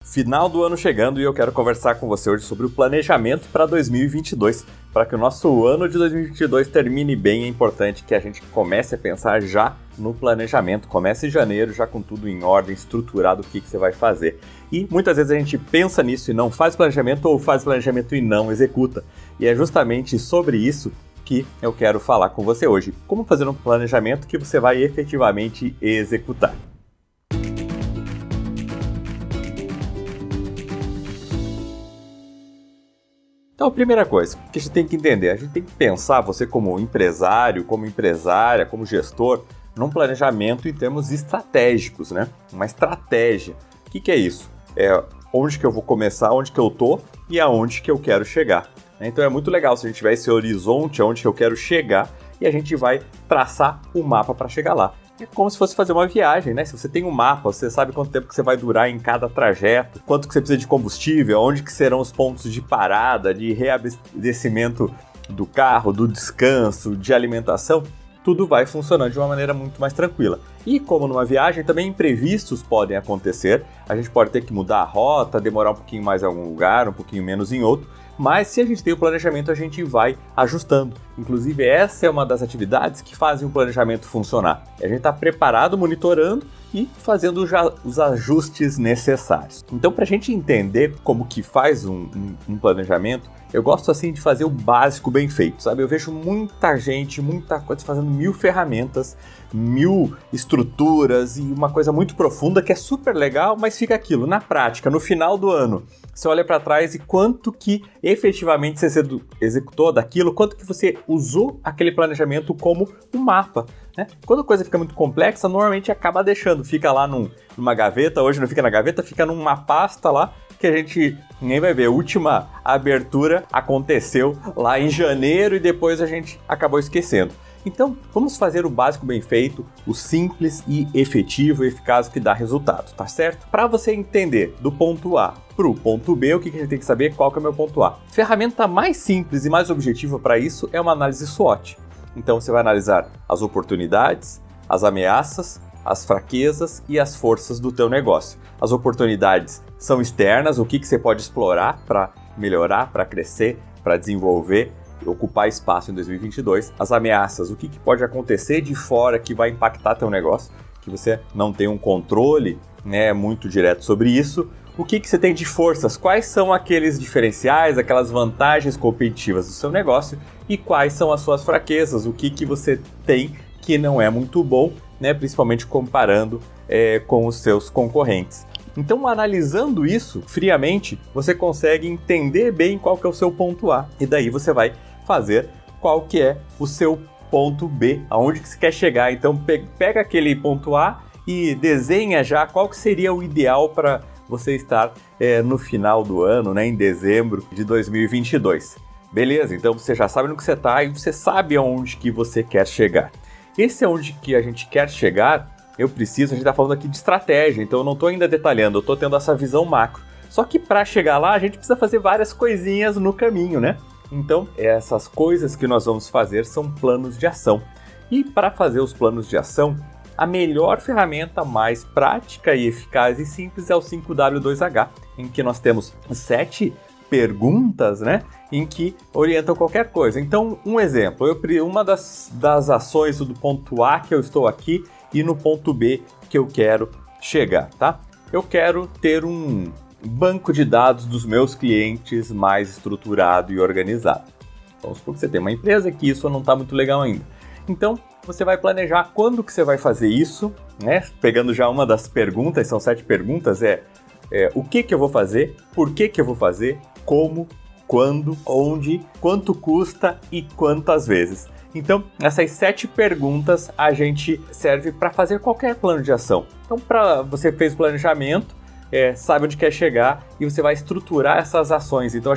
Final do ano chegando e eu quero conversar com você hoje sobre o planejamento para 2022. Para que o nosso ano de 2022 termine bem, é importante que a gente comece a pensar já no planejamento. Comece em janeiro, já com tudo em ordem, estruturado, o que você vai fazer. E muitas vezes a gente pensa nisso e não faz planejamento, ou faz planejamento e não executa. E é justamente sobre isso que eu quero falar com você hoje. Como fazer um planejamento que você vai efetivamente executar. Então, a primeira coisa que a gente tem que entender, a gente tem que pensar, você como empresário, como empresária, como gestor, num planejamento em termos estratégicos, né? Uma estratégia. O que é isso? É onde que eu vou começar, onde que eu tô e aonde que eu quero chegar. Então é muito legal se a gente tiver esse horizonte, aonde que eu quero chegar, e a gente vai traçar o mapa para chegar lá. É como se fosse fazer uma viagem, né? Se você tem um mapa, você sabe quanto tempo que você vai durar em cada trajeto, quanto que você precisa de combustível, onde que serão os pontos de parada, de reabastecimento do carro, do descanso, de alimentação, tudo vai funcionando de uma maneira muito mais tranquila. E como numa viagem, também imprevistos podem acontecer, a gente pode ter que mudar a rota, demorar um pouquinho mais em algum lugar, um pouquinho menos em outro, mas se a gente tem o planejamento, a gente vai ajustando. Inclusive, essa é uma das atividades que fazem o planejamento funcionar. A gente está preparado, monitorando e fazendo já os ajustes necessários. Então, para a gente entender como que faz um planejamento, eu gosto assim de fazer o básico bem feito, sabe? Eu vejo muita gente, muita coisa fazendo 1000 ferramentas, 1000 estruturas e uma coisa muito profunda que é super legal, mas fica aquilo, na prática, no final do ano. Você olha para trás e quanto que efetivamente você executou daquilo, quanto que você usou aquele planejamento como um mapa, né? Quando a coisa fica muito complexa, normalmente acaba deixando, fica lá numa gaveta, hoje não fica na gaveta, fica numa pasta lá, que a gente nem vai ver. A última abertura aconteceu lá em janeiro e depois a gente acabou esquecendo. Então, vamos fazer o básico bem feito, o simples e efetivo e eficaz que dá resultado, tá certo? Para você entender do ponto A para o ponto B, o que a gente tem que saber? Qual que é o meu ponto A? A ferramenta mais simples e mais objetiva para isso é uma análise SWOT. Então, você vai analisar as oportunidades, as ameaças, as fraquezas e as forças do teu negócio. As oportunidades são externas, o que você pode explorar para melhorar, para crescer, para desenvolver, ocupar espaço em 2022. As ameaças, o que pode acontecer de fora que vai impactar teu negócio, que você não tem um controle, né, muito direto sobre isso. O que você tem de forças? Quais são aqueles diferenciais, aquelas vantagens competitivas do seu negócio e quais são as suas fraquezas? O que você tem que não é muito bom, né, principalmente comparando com os seus concorrentes. Então, analisando isso friamente, você consegue entender bem qual que é o seu ponto A. E daí você vai fazer qual que é o seu ponto B, aonde que você quer chegar. Então, pega aquele ponto A e desenha já qual que seria o ideal para você estar no final do ano, né, em dezembro de 2022. Beleza? Então, você já sabe no que você está e você sabe aonde que você quer chegar. Esse é onde que a gente quer chegar. A gente está falando aqui de estratégia, então eu não estou ainda detalhando, eu estou tendo essa visão macro. Só que para chegar lá, a gente precisa fazer várias coisinhas no caminho, né? Então, essas coisas que nós vamos fazer são planos de ação. E para fazer os planos de ação, a melhor ferramenta mais prática e eficaz e simples é o 5W2H, em que nós temos 7 perguntas, né, em que orientam qualquer coisa. Então, um exemplo, uma das ações do ponto A que eu estou aqui e no ponto B que eu quero chegar, tá? Eu quero ter um banco de dados dos meus clientes mais estruturado e organizado. Vamos supor que você tem uma empresa que isso não está muito legal ainda. Então, você vai planejar quando que você vai fazer isso, né? Pegando já uma das perguntas, são 7 perguntas, o que eu vou fazer, por que eu vou fazer, como, quando, onde, quanto custa e quantas vezes. Então, essas 7 perguntas a gente serve para fazer qualquer plano de ação. Então, você fez o planejamento, sabe onde quer chegar e você vai estruturar essas ações. Então,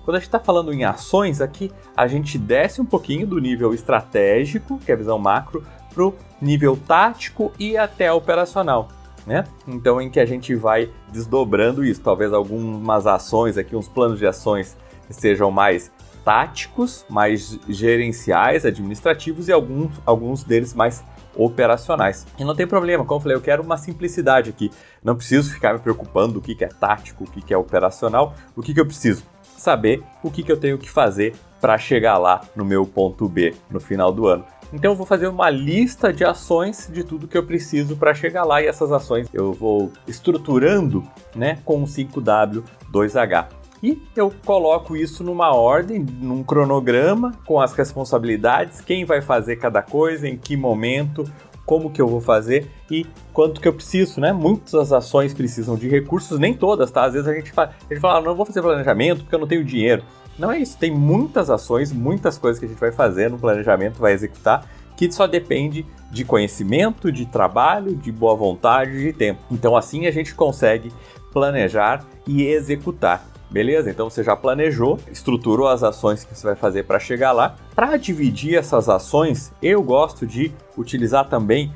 quando a gente está falando em ações aqui, a gente desce um pouquinho do nível estratégico, que é a visão macro, para o nível tático e até operacional, né? Então, em que a gente vai desdobrando isso. Talvez algumas ações aqui, uns planos de ações sejam mais táticos, mais gerenciais, administrativos e alguns deles mais operacionais. E não tem problema, como eu falei, eu quero uma simplicidade aqui. Não preciso ficar me preocupando do que é tático, o que é operacional. O que eu preciso? Saber o que eu tenho que fazer para chegar lá no meu ponto B no final do ano. Então eu vou fazer uma lista de ações de tudo que eu preciso para chegar lá, e essas ações eu vou estruturando, né, com o 5W2H. E eu coloco isso numa ordem, num cronograma, com as responsabilidades, quem vai fazer cada coisa, em que momento, como que eu vou fazer e quanto que eu preciso, né? Muitas ações precisam de recursos, nem todas, tá? Às vezes a gente fala, não vou fazer planejamento porque eu não tenho dinheiro. Não é isso, tem muitas ações, muitas coisas que a gente vai fazer no planejamento, vai executar, que só depende de conhecimento, de trabalho, de boa vontade, de tempo. Então assim a gente consegue planejar e executar. Beleza? Então você já planejou, estruturou as ações que você vai fazer para chegar lá. Para dividir essas ações, eu gosto de utilizar também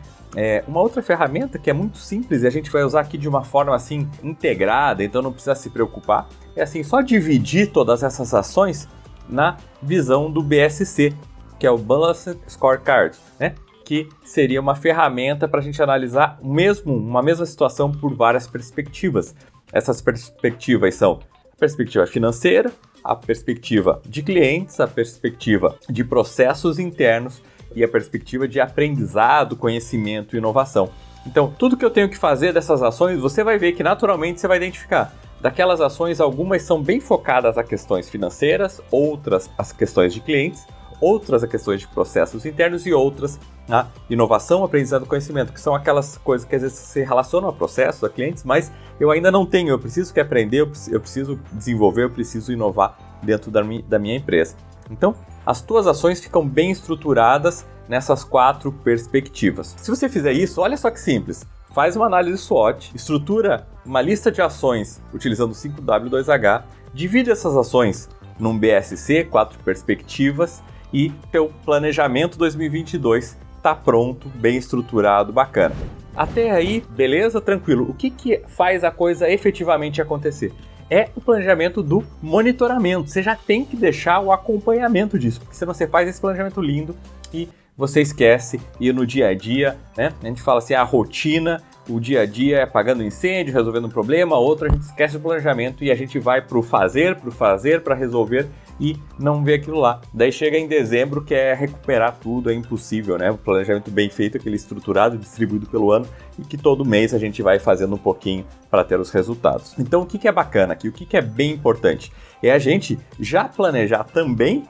uma outra ferramenta que é muito simples e a gente vai usar aqui de uma forma assim integrada, então não precisa se preocupar. É assim, só dividir todas essas ações na visão do BSC, que é o Balanced Scorecard, né? Que seria uma ferramenta para a gente analisar uma mesma situação por várias perspectivas. Essas perspectivas são a perspectiva financeira, a perspectiva de clientes, a perspectiva de processos internos e a perspectiva de aprendizado, conhecimento e inovação. Então, tudo que eu tenho que fazer dessas ações, você vai ver que naturalmente você vai identificar. Daquelas ações, algumas são bem focadas a questões financeiras, outras as questões de clientes, outras a questões de processos internos e outras a inovação, aprendizado e conhecimento, que são aquelas coisas que às vezes se relacionam a processos, a clientes, mas eu ainda não tenho, eu preciso que aprender, eu preciso desenvolver, eu preciso inovar dentro da minha empresa. Então, as tuas ações ficam bem estruturadas nessas 4 perspectivas. Se você fizer isso, olha só que simples, faz uma análise SWOT, estrutura uma lista de ações utilizando o 5W2H, divide essas ações num BSC, 4 perspectivas, e teu planejamento 2022 está pronto, bem estruturado, bacana. Até aí, beleza? Tranquilo. O que faz a coisa efetivamente acontecer? É o planejamento do monitoramento. Você já tem que deixar o acompanhamento disso, porque senão você faz esse planejamento lindo e você esquece, e no dia a dia, né? A gente fala assim, a rotina, o dia a dia é apagando incêndio, resolvendo um problema, outro a gente esquece o planejamento e a gente vai para resolver e não vê aquilo lá. Daí chega em dezembro, que é recuperar tudo, é impossível, né? O planejamento bem feito, aquele estruturado, distribuído pelo ano e que todo mês a gente vai fazendo um pouquinho para ter os resultados. Então o que é bacana aqui, o que é bem importante? É a gente já planejar também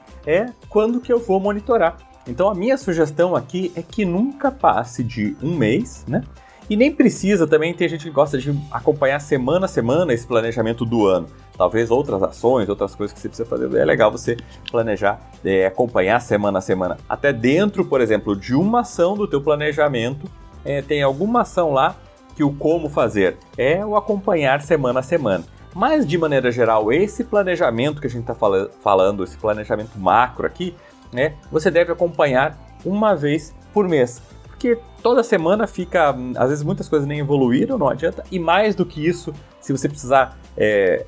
quando que eu vou monitorar. Então a minha sugestão aqui é que nunca passe de um mês, né? E nem precisa também, tem gente que gosta de acompanhar semana a semana esse planejamento do ano. Talvez outras ações, outras coisas que você precisa fazer. É legal você planejar, acompanhar semana a semana. Até dentro, por exemplo, de uma ação do teu planejamento, tem alguma ação lá que o como fazer é o acompanhar semana a semana. Mas, de maneira geral, esse planejamento que a gente está falando, esse planejamento macro aqui, né, você deve acompanhar uma vez por mês. Porque toda semana fica, às vezes muitas coisas nem evoluíram, não adianta. E mais do que isso, se você precisar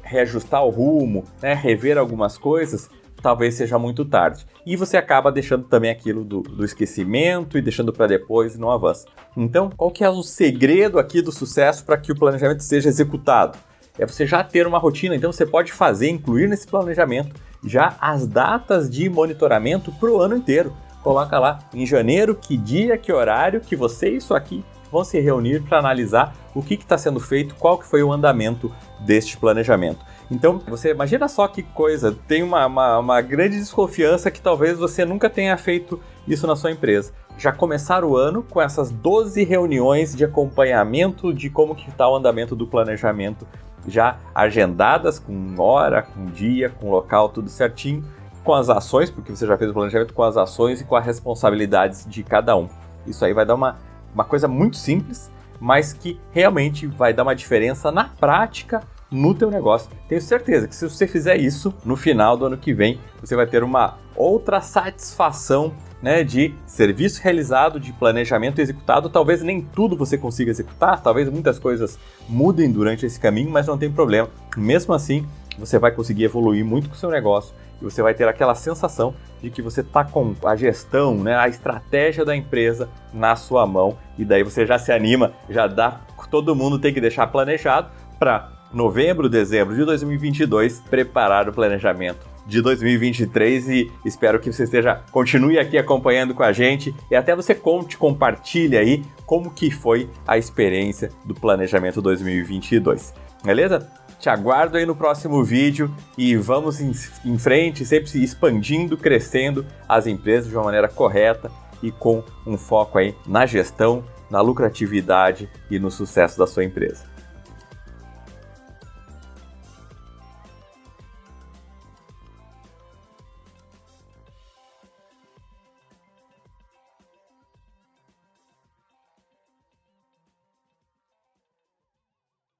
reajustar o rumo, né, rever algumas coisas, talvez seja muito tarde. E você acaba deixando também aquilo do esquecimento e deixando para depois e não avança. Então, qual que é o segredo aqui do sucesso para que o planejamento seja executado? É você já ter uma rotina, então você pode incluir nesse planejamento já as datas de monitoramento para o ano inteiro. Coloca lá em janeiro que dia, que horário que você e isso aqui vão se reunir para analisar o que está sendo feito, qual que foi o andamento deste planejamento. Então, você imagina só que coisa, tem uma grande desconfiança que talvez você nunca tenha feito isso na sua empresa. Já começar o ano com essas 12 reuniões de acompanhamento de como que está o andamento do planejamento, já agendadas com hora, com dia, com local, tudo certinho, com as ações, porque você já fez o planejamento com as ações e com as responsabilidades de cada um. Isso aí vai dar uma coisa muito simples, mas que realmente vai dar uma diferença na prática no teu negócio. Tenho certeza que se você fizer isso, no final do ano que vem, você vai ter uma outra satisfação, né, de serviço realizado, de planejamento executado. Talvez nem tudo você consiga executar, talvez muitas coisas mudem durante esse caminho, mas não tem problema. Mesmo assim, você vai conseguir evoluir muito com o seu negócio e você vai ter aquela sensação de que você está com a gestão, né, a estratégia da empresa na sua mão, e daí você já se anima, já dá, todo mundo tem que deixar planejado para novembro, dezembro de 2022 preparar o planejamento de 2023, e espero que você continue aqui acompanhando com a gente e até você compartilhe aí como que foi a experiência do planejamento 2022, beleza? Te aguardo aí no próximo vídeo e vamos em frente, sempre se expandindo, crescendo as empresas de uma maneira correta e com um foco aí na gestão, na lucratividade e no sucesso da sua empresa.